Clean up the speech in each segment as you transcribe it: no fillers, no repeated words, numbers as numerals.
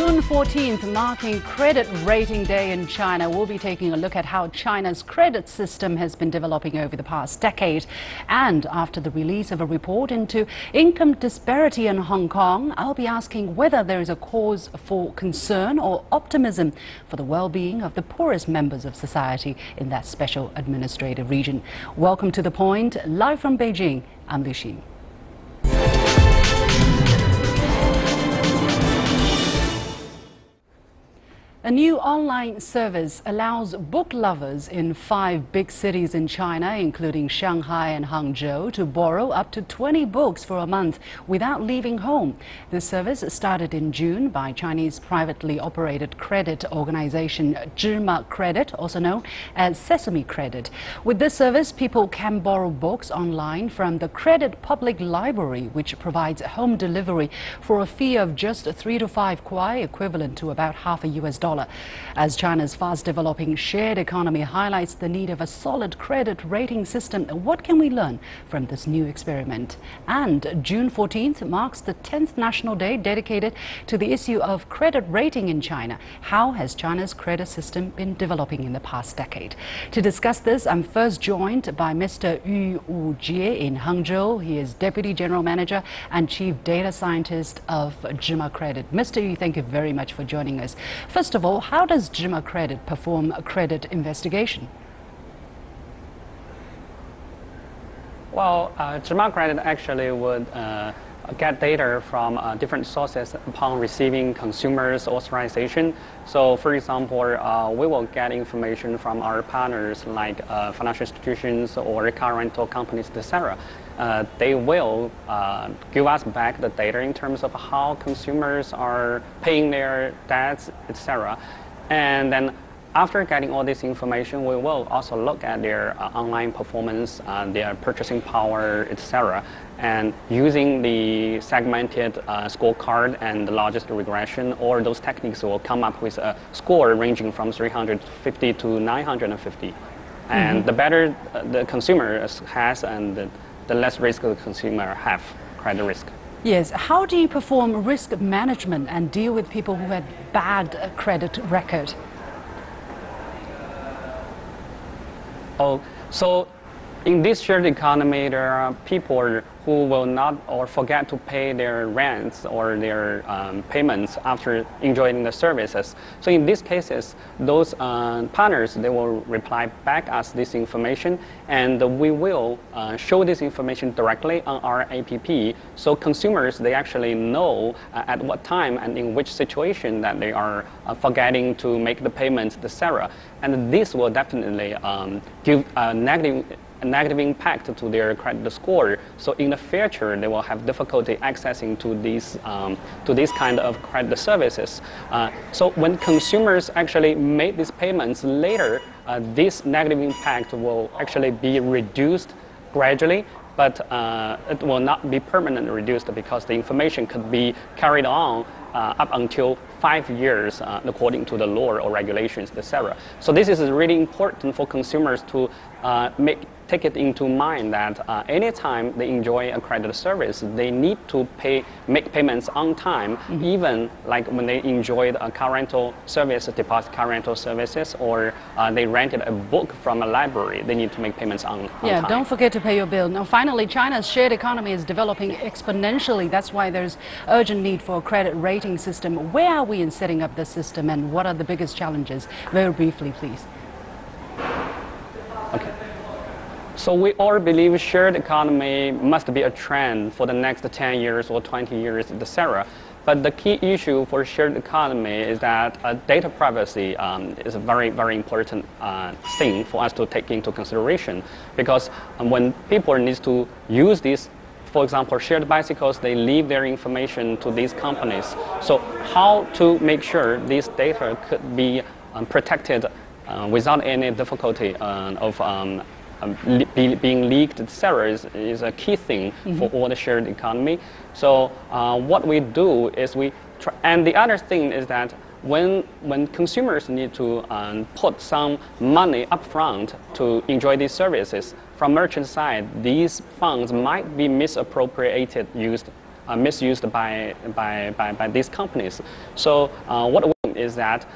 June 14th, marking Credit Rating Day in China, we'll be taking a look at how China's credit system has been developing over the past decade. And after the release of a report into income disparity in Hong Kong, I'll be asking whether there is a cause for concern or optimism for the well-being of the poorest members of society in that special administrative region. Welcome to The Point. Live from Beijing, I'm Lu Xin. A new online service allows book lovers in 5 big cities in China, including Shanghai and Hangzhou, to borrow up to 20 books for a month without leaving home. This service started in June by Chinese privately operated credit organization Zhima Credit, also known as Sesame Credit. With this service, people can borrow books online from the Credit Public Library, which provides home delivery for a fee of just 3 to 5 kwai, equivalent to about half a US dollar. As China's fast-developing shared economy highlights the need of a solid credit rating system, what can we learn from this new experiment? And June 14th marks the 10th National Day dedicated to the issue of credit rating in China. How has China's credit system been developing in the past decade? To discuss this, I'm first joined by Mr. Yu Wujie in Hangzhou. He is Deputy General Manager and Chief Data Scientist of Zhima Credit. Mr. Yu, thank you very much for joining us. First of all, how does Zhima Credit perform a credit investigation? Well, Zhima Credit actually would get data from different sources upon receiving consumers' authorization. So, for example, we will get information from our partners like financial institutions or car rental companies, etc. They will give us back the data in terms of how consumers are paying their debts, etc. And then after getting all this information, we will also look at their online performance, their purchasing power, etc. And using the segmented scorecard and the logistic regression, all those techniques will come up with a score ranging from 350 to 950. And the better the consumer has, and the less risk the consumer have credit risk. Yes. How do you perform risk management and deal with people who had bad credit record? Oh, so in this shared economy, there are people who will not or forget to pay their rents or their payments after enjoying the services. So in these cases, those partners, they will reply back us this information, and we will show this information directly on our app. So consumers, they actually know at what time and in which situation that they are forgetting to make the payments, etc. And this will definitely give a negative impact to their credit score. So in the future, they will have difficulty accessing to these kind of credit services. So when consumers actually make these payments later, this negative impact will actually be reduced gradually, but it will not be permanently reduced because the information could be carried on up until 5 years according to the law or regulations, etc. So this is really important for consumers to take it into mind that anytime they enjoy a credit service, they need to make payments on time, even like when they enjoyed a car rental service, deposit car rental services, or they rented a book from a library, they need to make payments on time. Don't forget to pay your bill. Now, finally, China's shared economy is developing exponentially. That's why there's urgent need for a credit rating system. Where are we in setting up the system, and what are the biggest challenges? Very briefly, please. Okay. So we all believe shared economy must be a trend for the next 10 years or 20 years, etc. But the key issue for shared economy is that data privacy is a very, very important thing for us to take into consideration. Because when people need to use these, for example, shared bicycles, they leave their information to these companies. So how to make sure this data could be protected without any difficulty of being leaked, etc., is a key thing for all the shared economy. So what we do is and the other thing is that when consumers need to put some money upfront to enjoy these services, from merchant side, these funds might be misappropriated, used misused by these companies. So what we mean is that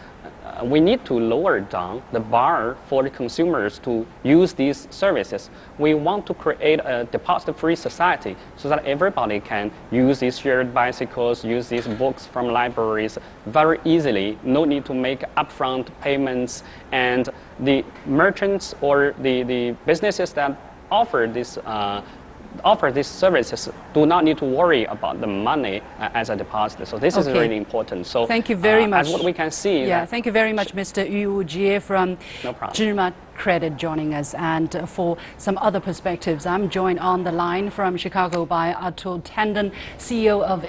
we need to lower down the bar for the consumers to use these services. We want to create a deposit-free society so that everybody can use these shared bicycles, use these books from libraries very easily. No need to make upfront payments, and the merchants or the businesses that offer these services do not need to worry about the money as a deposit. So this is really important. So thank you very much. As what we can see. Yeah, thank you very much, Mr. Yu Jie from Zhima Credit joining us. And for some other perspectives, I'm joined on the line from Chicago by Atul Tandon, CEO of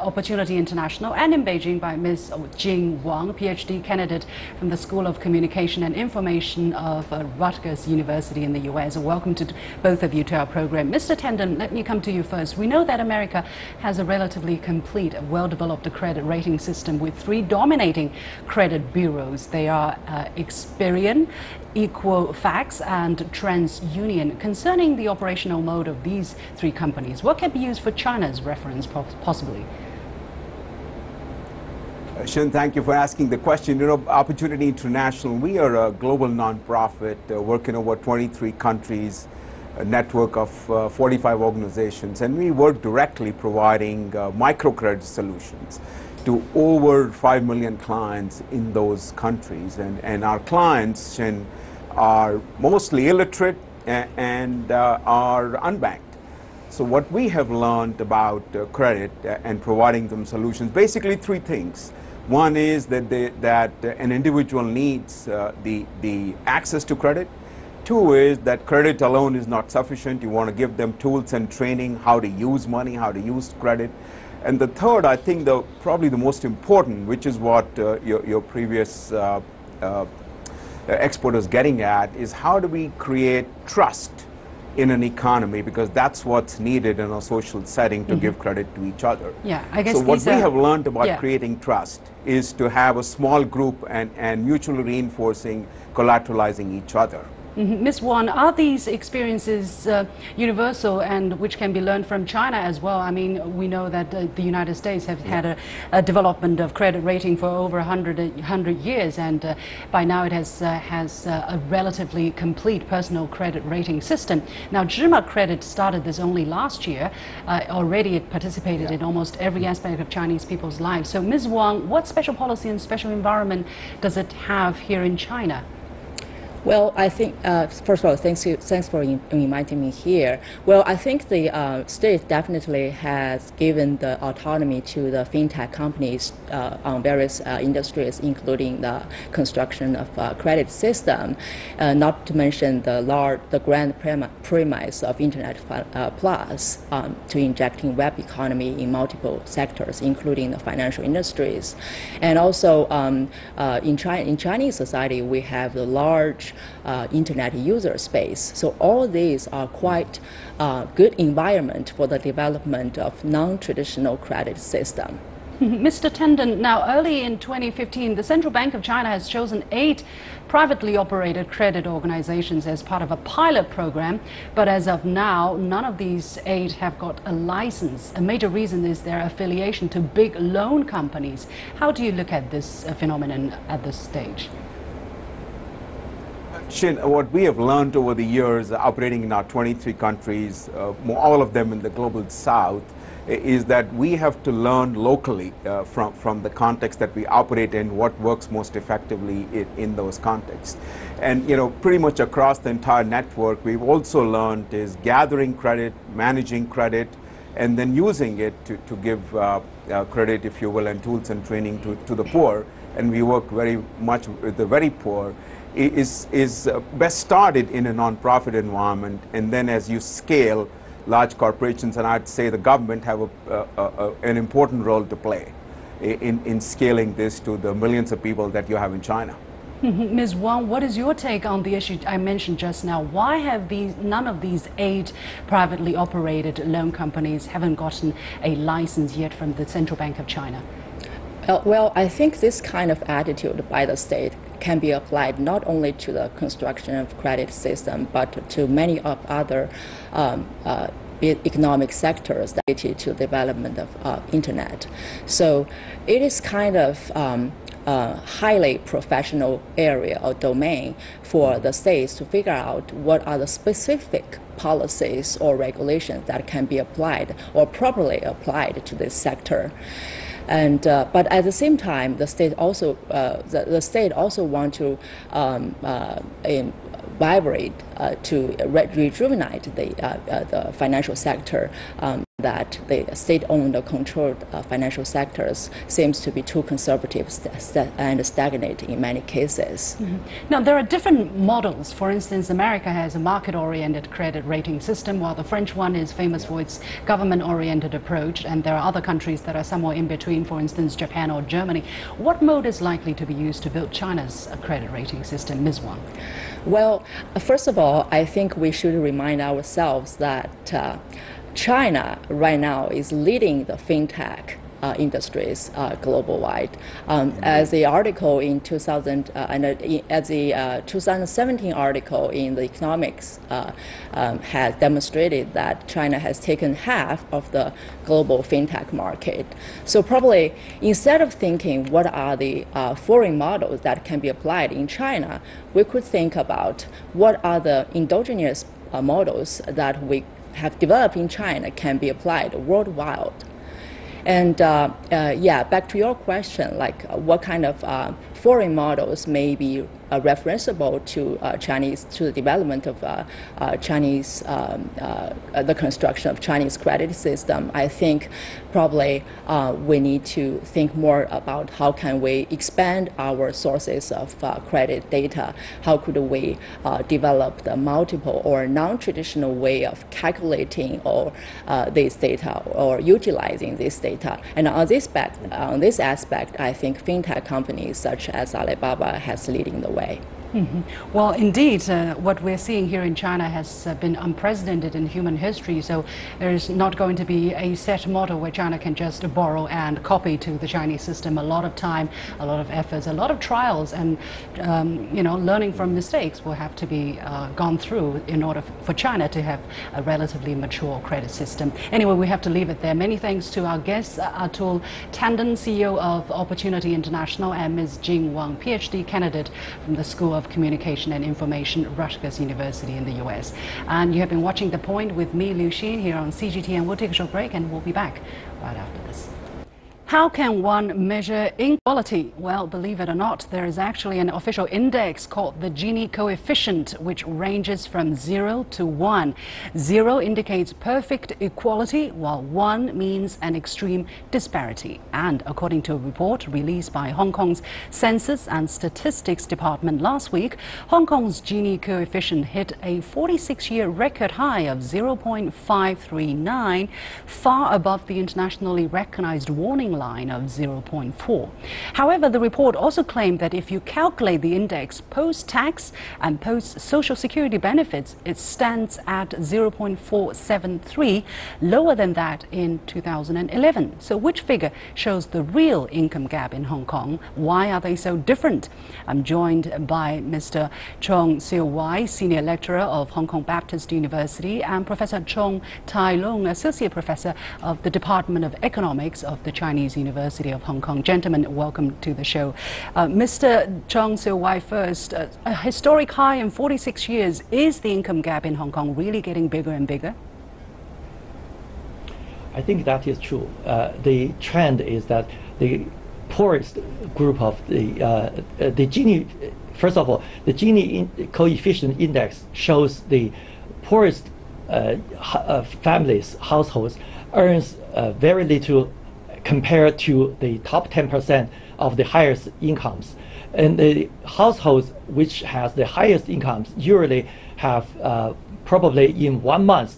Opportunity International, and in Beijing by Ms. Jing Wang, PhD candidate from the School of Communication and Information of Rutgers University in the US. Welcome to both of you to our program. Mr. Tandon, let me come to you first. We know that America has a relatively complete, well-developed credit rating system with 3 dominating credit bureaus. They are Experian, Equifax and TransUnion. Concerning the operational mode of these 3 companies, what can be used for China's reference possibly? Cheung, thank you for asking the question. You know, Opportunity International, we are a global nonprofit working over 23 countries, a network of 45 organizations, and we work directly providing microcredit solutions to over 5 million clients in those countries. And our clients are mostly illiterate and are unbanked. So what we have learned about credit and providing them solutions, basically 3 things. One is that an individual needs the access to credit. 2 is that credit alone is not sufficient. You want to give them tools and training, how to use money, how to use credit. And the third, I think probably the most important, which is what your previous expert is getting at, is how do we create trust in an economy, because that's what's needed in a social setting to give credit to each other. Yeah, I guess so what we have learned about creating trust is to have a small group and mutually reinforcing, collateralizing each other. Ms. Wang, are these experiences universal and which can be learned from China as well? I mean, we know that the United States have had a development of credit rating for over 100 years, and by now it has a relatively complete personal credit rating system. Now, Zhima Credit started this only last year. Already it participated in almost every aspect of Chinese people's lives. So, Ms. Wang, what special policy and special environment does it have here in China? Well, I think, first of all, thanks for inviting me here. Well, I think the state definitely has given the autonomy to the fintech companies on various industries, including the construction of credit system, not to mention the grand premise of Internet Plus to injecting web economy in multiple sectors, including the financial industries. And also, in Chinese society, we have the large internet user space. So all these are quite good environment for the development of non-traditional credit system. Mr. Tandon, now early in 2015, the Central Bank of China has chosen 8 privately operated credit organizations as part of a pilot program. But as of now, none of these 8 have got a license. A major reason is their affiliation to big loan companies. How do you look at this phenomenon at this stage? What we have learned over the years, operating in our 23 countries, all of them in the global south, is that we have to learn locally from the context that we operate in, what works most effectively in those contexts. And pretty much across the entire network, we've also learned is gathering credit, managing credit, and then using it to give credit, if you will, and tools and training to the poor. And we work very much with the very poor. Is best started in a non-profit environment, and then as you scale, large corporations, and I'd say the government, have an important role to play in scaling this to the millions of people that you have in China. Ms. Wang, what is your take on the issue I mentioned just now? Why have none of these 8 privately operated loan companies haven't gotten a license yet from the Central Bank of China? Well, I think this kind of attitude by the state can be applied not only to the construction of credit system, but to many of other economic sectors related to development of internet. So it is kind of highly professional area or domain for the states to figure out what are the specific policies or regulations that can be applied or properly applied to this sector. And but at the same time, the state also want to vibrate to rejuvenate the financial sector. That the state-owned or controlled financial sectors seems to be too conservative and stagnant in many cases. Mm-hmm. Now, there are different models. For instance, America has a market-oriented credit rating system, while the French one is famous for its government-oriented approach, and there are other countries that are somewhere in between, for instance, Japan or Germany. What mode is likely to be used to build China's credit rating system, Ms. Wang? Well, first of all, I think we should remind ourselves that China right now is leading the fintech industries global-wide. As the article in 2017 article in the economics has demonstrated that China has taken half of the global fintech market. So probably instead of thinking what are the foreign models that can be applied in China, we could think about what are the endogenous models that we have developed in China can be applied worldwide. And yeah, back to your question, like what kind of foreign models may be referenceable to the development of Chinese, the construction of Chinese credit system. I think probably we need to think more about how can we expand our sources of credit data. How could we develop the multiple or non-traditional way of calculating or this data or utilizing this data. And on this aspect, I think fintech companies such as Alibaba has leading the way. Mm-hmm. Well, indeed, what we're seeing here in China has been unprecedented in human history. So there's not going to be a set model where China can just borrow and copy to the Chinese system. A lot of time, a lot of efforts, a lot of trials, and learning from mistakes will have to be gone through in order for China to have a relatively mature credit system. Anyway, we have to leave it there. Many thanks to our guests, Atul Tandon, CEO of Opportunity International, and Ms. Jing Wang, PhD candidate from the School of Communication and Information, Rutgers University in the US. And you have been watching The Point with me, Liu Xin, here on CGTN. We'll take a short break and we'll be back right after this. How can one measure inequality? Well, believe it or not, there is actually an official index called the Gini coefficient, which ranges from 0 to 1. 0 indicates perfect equality, while 1 means an extreme disparity. And according to a report released by Hong Kong's Census and Statistics Department last week, Hong Kong's Gini coefficient hit a 46-year record high of 0.539, far above the internationally recognized warning line of 0.4. However, the report also claimed that if you calculate the index post-tax and post-social security benefits, it stands at 0.473, lower than that in 2011. So which figure shows the real income gap in Hong Kong? Why are they so different? I'm joined by Mr. Cheung, Senior Lecturer of Hong Kong Baptist University, and Professor Chung Tai-lung, Associate Professor of the Department of Economics of the Chinese University of Hong Kong. Gentlemen, welcome to the show. Mr. Cheung Siu-wai first. A historic high in 46 years. Is the income gap in Hong Kong really getting bigger and bigger? I think that is true. The trend is that the poorest group of the Gini, first of all, the Gini coefficient index shows the poorest families, households, earns very little compared to the top 10% of the highest incomes. And the households which has the highest incomes usually have probably in 1 month,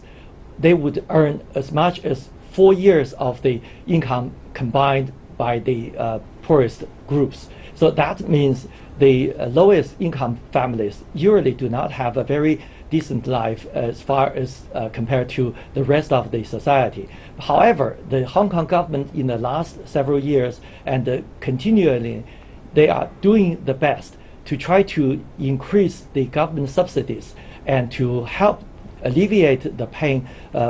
they would earn as much as 4 years of the income combined by the poorest groups. So that means the lowest income families usually do not have a very decent life as far as compared to the rest of the society. However, the Hong Kong government in the last several years and continually, they are doing the best to try to increase the government subsidies and to help alleviate the pain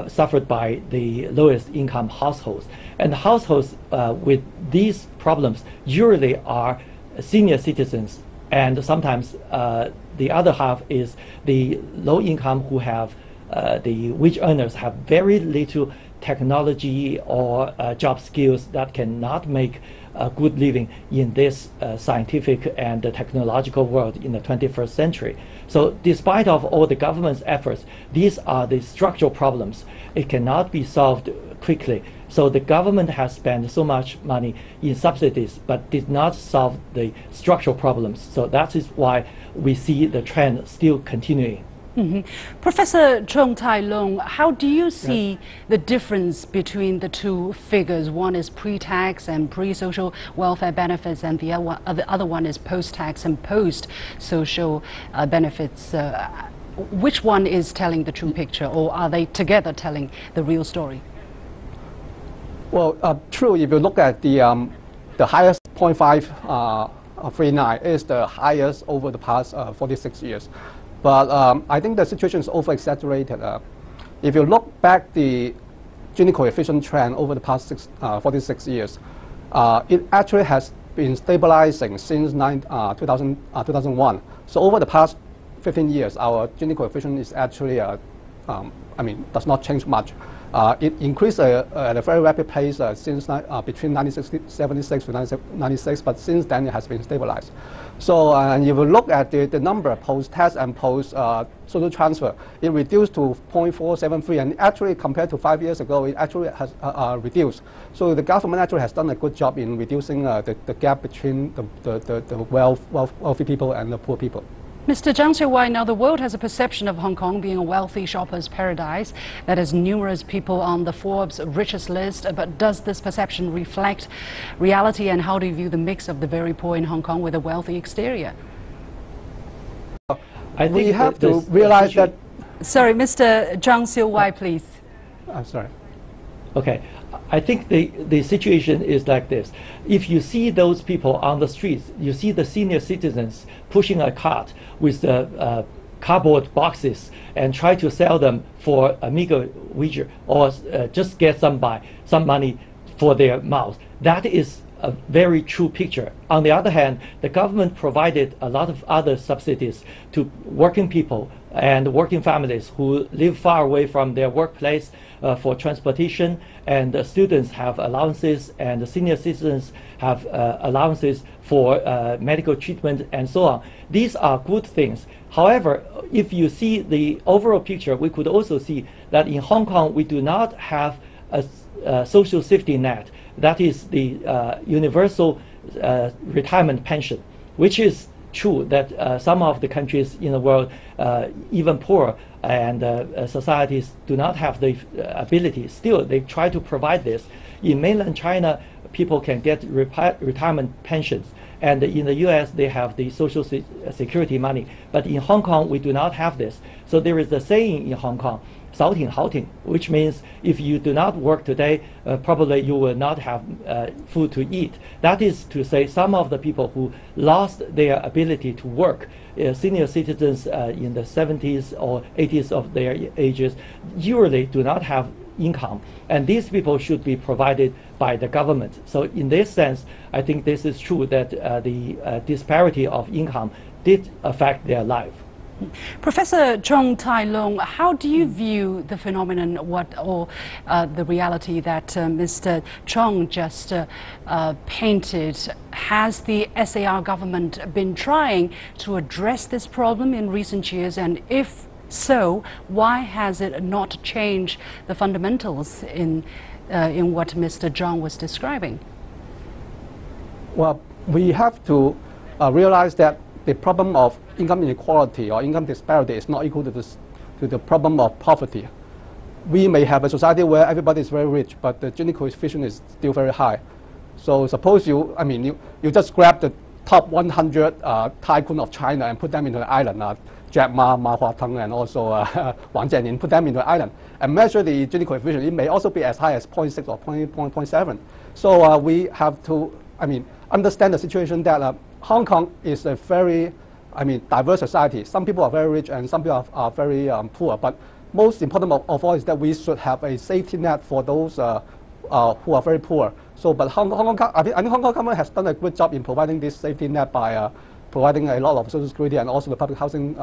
suffered by the lowest income households. And households with these problems usually are senior citizens, and sometimes the other half is the low income who have the wage earners have very little technology or job skills that cannot make a good living in this scientific and technological world in the 21st century. So despite of all the government's efforts, these are the structural problems. It cannot be solved quickly. So the government has spent so much money in subsidies, but did not solve the structural problems. So that is why we see the trend still continuing. Professor Cheung Tai-lung, how do you see the difference between the two figures? One is pre-tax and pre-social welfare benefits, and the other one is post-tax and post-social benefits. Which one is telling the true picture, or are they together telling the real story? Well, true. If you look at the highest 0.539 is the highest over the past 46 years. But I think the situation is over-exaggerated. If you look back the Gini coefficient trend over the past 46 years, it actually has been stabilizing since 2001. So over the past 15 years, our Gini coefficient is actually, does not change much. It increased at a very rapid pace since between 1976 to 1996, but since then it has been stabilized. So if you look at the number post-tax and post-social transfer, it reduced to 0.473, and actually compared to 5 years ago, it actually has reduced. So the government actually has done a good job in reducing the gap between the wealthy people and the poor people. Mr. Jiang Xiuwai, now the world has a perception of Hong Kong being a wealthy shopper's paradise that has numerous people on the Forbes richest list. But does this perception reflect reality, and how do you view the mix of the very poor in Hong Kong with a wealthy exterior? I think we have to realize that... Sorry, Mr. Jiang Xiuwai, please. I'm sorry. Okay. I think the situation is like this. If you see those people on the streets, you see the senior citizens pushing a cart with cardboard boxes and try to sell them for a meager wage, or just get some money for their mouth. That is a very true picture. On the other hand, the government provided a lot of other subsidies to working people and working families who live far away from their workplace for transportation, and the students have allowances, and the senior citizens have allowances for medical treatment and so on. These are good things. However, if you see the overall picture, we could also see that in Hong Kong we do not have a social safety net. That is the universal retirement pension, which is true that some of the countries in the world, even poorer and societies, do not have the ability. Still, they try to provide this. In mainland China, people can get retirement pensions. And in the US, they have the social security money. But in Hong Kong, we do not have this. So there is a saying in Hong Kong, 少挺好挺, which means if you do not work today, probably you will not have food to eat. That is to say, some of the people who lost their ability to work, senior citizens in the 70s or 80s of their ages, usually do not have income, and these people should be provided by the government. So in this sense, I think this is true that the disparity of income did affect their life. Professor Cheung Tai-lung, how do you view the phenomenon, the reality that Mr. Cheung just painted? Has the SAR government been trying to address this problem in recent years, and if so, why has it not changed the fundamentals in what Mr. Cheung was describing? Well, we have to realize that the problem of income inequality or income disparity is not equal to the problem of poverty. We may have a society where everybody is very rich, but the Gini coefficient is still very high. So suppose you just grab the top 100 tycoon of China and put them into an island, Jack Ma, Ma Huateng, and also Wang Jianyin, put them into an island and measure the Gini coefficient. It may also be as high as 0.6 or 0.7. So we have to, understand the situation that Hong Kong is a very, diverse society. Some people are very rich and some people are very poor. But most important of all is that we should have a safety net for those who are very poor. So, but I think Hong Kong government has done a good job in providing this safety net by providing a lot of social security and also the public housing,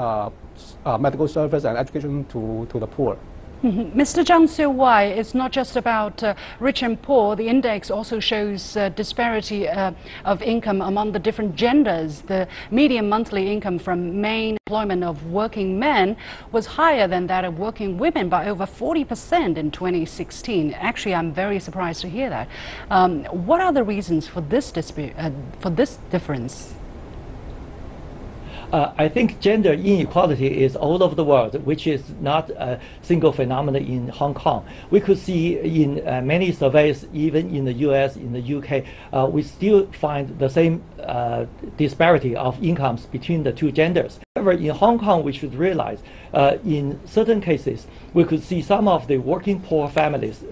medical service and education to the poor. Mr. Zhang Siu-wai, it's not just about rich and poor. The index also shows disparity of income among the different genders. The median monthly income from main employment of working men was higher than that of working women by over 40% in 2016. Actually, I'm very surprised to hear that. What are the reasons for this difference? I think gender inequality is all over the world, which is not a single phenomenon in Hong Kong. We could see in many surveys, even in the US, in the UK, we still find the same disparity of incomes between the two genders. However, in Hong Kong, we should realize in certain cases, we could see some of the working poor families,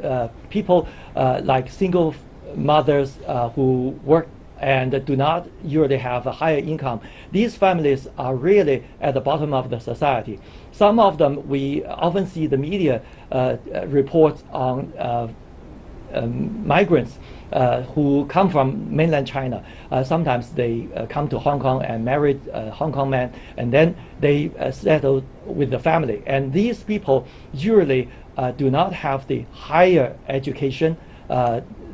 people like single mothers who work and do not usually have a higher income. These families are really at the bottom of the society. Some of them, we often see the media reports on migrants who come from mainland China. Sometimes they come to Hong Kong and marry a Hong Kong man, and then they settle with the family. And these people usually do not have the higher education.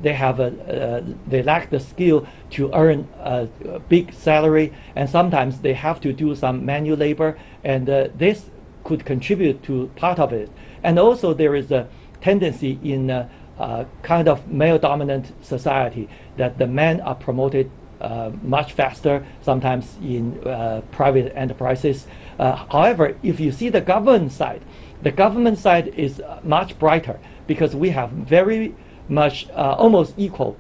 They lack the skill to earn a big salary, and sometimes they have to do some manual labor, and this could contribute to part of it. And also there is a tendency in a kind of male-dominant society that the men are promoted much faster, sometimes in private enterprises. However, if you see the government side is much brighter because we have very much almost equal.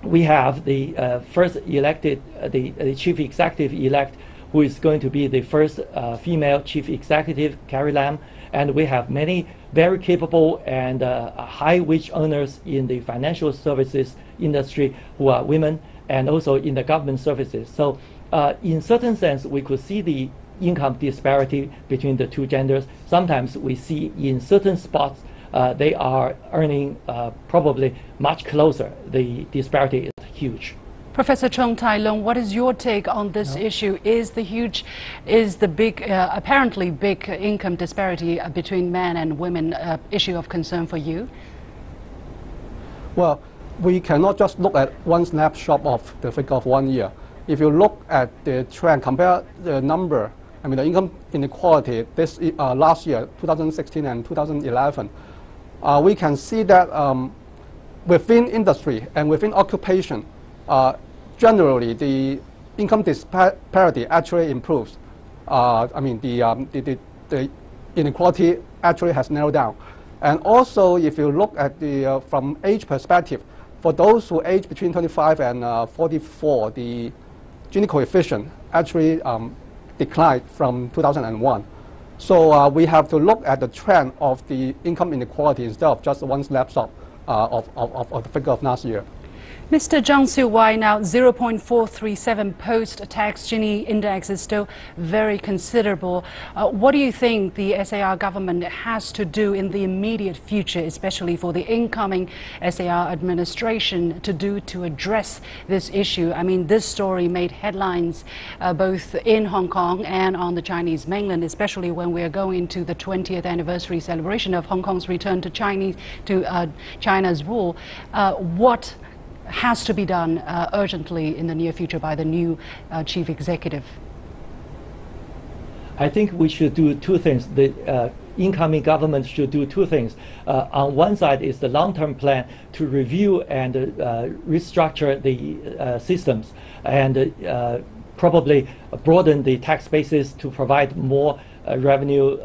We have the first elected, the chief executive elect, who is going to be the first female chief executive, Carrie Lam, and we have many very capable and high wage earners in the financial services industry who are women, and also in the government services. So in certain sense, we could see the income disparity between the two genders. Sometimes we see in certain spots they are earning probably much closer. The disparity is huge. Professor Cheung Tai Lung, what is your take on this issue? Is the big, apparently big income disparity between men and women an issue of concern for you? Well, we cannot just look at one snapshot of the figure of 1 year. If you look at the trend, compare the number, I mean the income inequality this last year, 2016 and 2011, we can see that within industry and within occupation, generally the income disparity actually improves. I mean the inequality actually has narrowed down. And also, if you look at the from age perspective, for those who age between 25 and 44, the Gini coefficient actually declined from 2001. So we have to look at the trend of the income inequality instead of just one snapshot of the figure of last year. Mr. Zhang Siu-wai, now 0.437 post-tax Gini index is still very considerable. What do you think the SAR government has to do in the immediate future, especially for the incoming SAR administration, to do to address this issue? I mean, this story made headlines both in Hong Kong and on the Chinese mainland, especially when we are going to the 20th anniversary celebration of Hong Kong's return to China's rule. What has to be done urgently in the near future by the new chief executive? I think we should do two things. The incoming government should do two things. On one side is the long-term plan to review and restructure the systems and probably broaden the tax bases to provide more revenue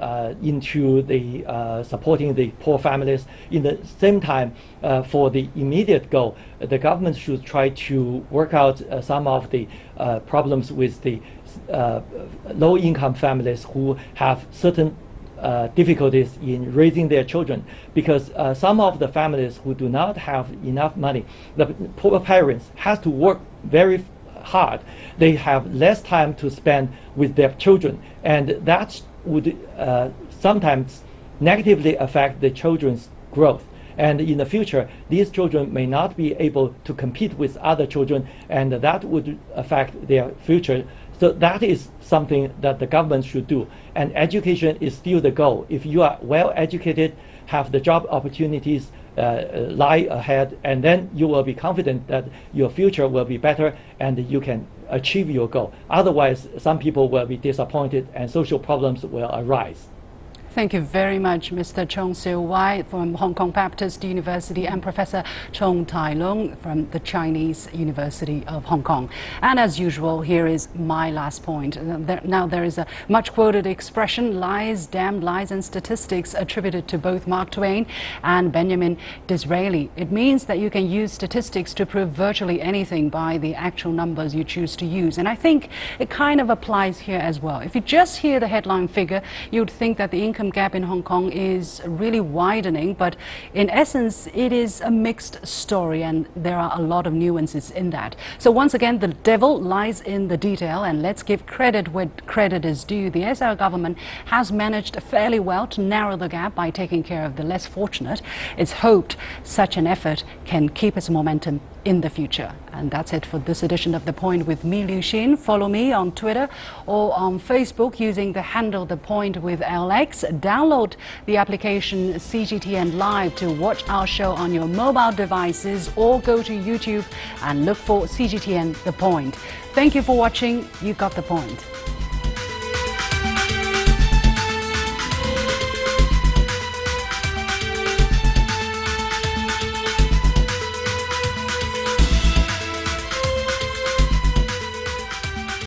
into the supporting the poor families. In the same time, for the immediate goal, the government should try to work out some of the problems with the low-income families who have certain difficulties in raising their children, because some of the families who do not have enough money, the poor parents have to work very hard. They have less time to spend with their children, and that would sometimes negatively affect the children's growth. And in the future, these children may not be able to compete with other children, and that would affect their future. So that is something that the government should do. And education is still the goal. If you are well educated, have the job opportunities lie ahead, and then you will be confident that your future will be better and you can achieve your goal. Otherwise, some people will be disappointed and social problems will arise. Thank you very much, Mr. Cheung Siu-wai from Hong Kong Baptist University and Professor Cheung Tai-lung from the Chinese University of Hong Kong. And as usual, here is my last point. Now there is a much quoted expression, lies, damned lies and statistics, attributed to both Mark Twain and Benjamin Disraeli. It means that you can use statistics to prove virtually anything by the actual numbers you choose to use. And I think it kind of applies here as well. If you just hear the headline figure, you'd think that the income gap in Hong Kong is really widening, but in essence it is a mixed story and there are a lot of nuances in that. So once again, the devil lies in the detail, and let's give credit where credit is due. The SR government has managed fairly well to narrow the gap by taking care of the less fortunate. It's hoped such an effort can keep its momentum in the future. And that's it for this edition of The Point with me, Liu Xin. Follow me on Twitter or on Facebook using the handle The Point with LX. Download the application CGTN Live to watch our show on your mobile devices, or go to YouTube and look for CGTN The Point. Thank you for watching. You got the point.